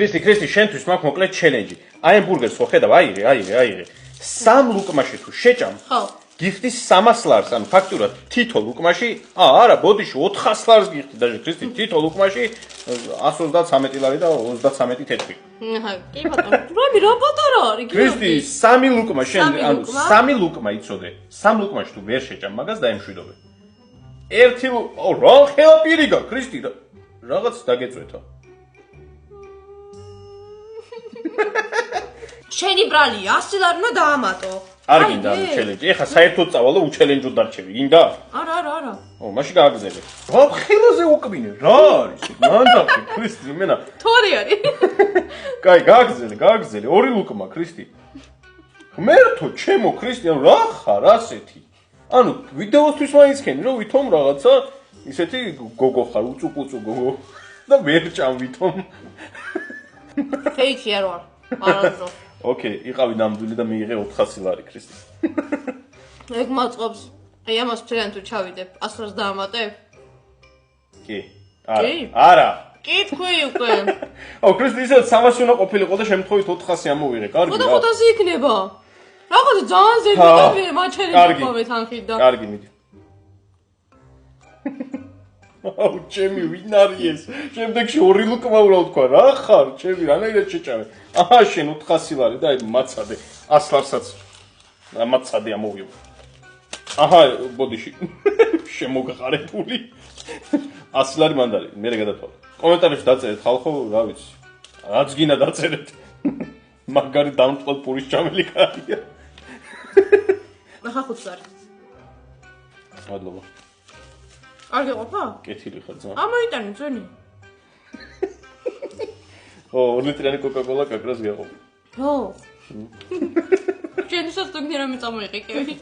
Ქრისტი, შენთვის მაქვს მოკლე ჩელენჯი. აი ამ ბურგერს ხო ხედავ, აიღე. 3 ლუკმაში თუ შეჭამ, ხო. გიხდის 300 ლარს, ანუ ფაქტურად თითო ლუკმაში, არა, ბოდიში 400 ლარს გიხდი და ქრისტი თითო ლუკმაში 133 ლარი და 33 თეთრი. აჰა, კი ბატონო. რა პატარა არის? ქრისტი, 3 ლუკმა შენ, ანუ 3 ლუკმა იცოდე. 3 ლუკმაში თუ ვერ შეჭამ მაგას დაემშვიდობე. ერთი რა ხელაპირი გა, ქრისტი, რაღაც დაგეწვეთო. შენი ბრალი 100 ლარი უნდა დაამატო. არ გინდა ჩელენჯი. ეხა საერთოდ წავალო უჩელენჯოდ დარჩევი. გინდა? არა. მაშინ გააგზელე. რა ხელაზე უკბინე? რა არის? მანდაფი, ქრისტი, მენა. თორი არის. კაი, გააგზელე. 2 ლუკმა, ქრისტი. ღმერთო, ჩემო ქრისტი, ანუ რა ხარ ასეთი? ანუ ვიდეოსთვის მაინცქენი, რომ ვითომ რაღაცა ისეთი გოგო ხარ, უწუყუწუ გოგო და ვერ ჭამ ვითომ. ფეიქი არ ვარ. არასდრო. ოკეი, იყავი ნამდვილი და მიიღე 400 ლარი, ქრისტი. ეგ მაწყობს. აი ამას ფრენ თუ ჩავიდებ, 100 ლარს დაამატებ? კი. არა. კითხვი უკვე. ო, ქრისტი, ისე 300 უნდა ყოფილიყო და შემთხვევით 400 ამოვიღე. კარგი. ხო და 500 იქნება. რაღაცა ძალიან ზედმეტი მაჩელი მოვე თანხით და. კარგი, მიდი. აუ, ჩემი ვინ არის ეს? შემდეგში 2 ლუკმა უბრალოდ თქვა, რა ხარ? ჩემი რანაირად შეჭამე? აჰა, შენ 400 ლარი და აი მაცადე. 100 ლარსაც მაცადე ამოვიღე. აჰა, ბოდიში. შემოგყარებული. 100 ლარი მანდარი, მე გადათვალე. კომენტარებში დაწერეთ ხალხო, რა ვიცი. რაც გინდა დაწერეთ. მაგარი დამწყლ პურის ჩამელი კარია. ახლა 5 ლარი. მადლობა. კარგი ყოფა? კეთილი ხარ ძმა. ამოიტანი ძვენი. ო, 2 ლიტრიანი კოკა-კოლა კაკრას გეყო. ხო. ჯენისაც თუ გინდა რომ წამოიყიკები.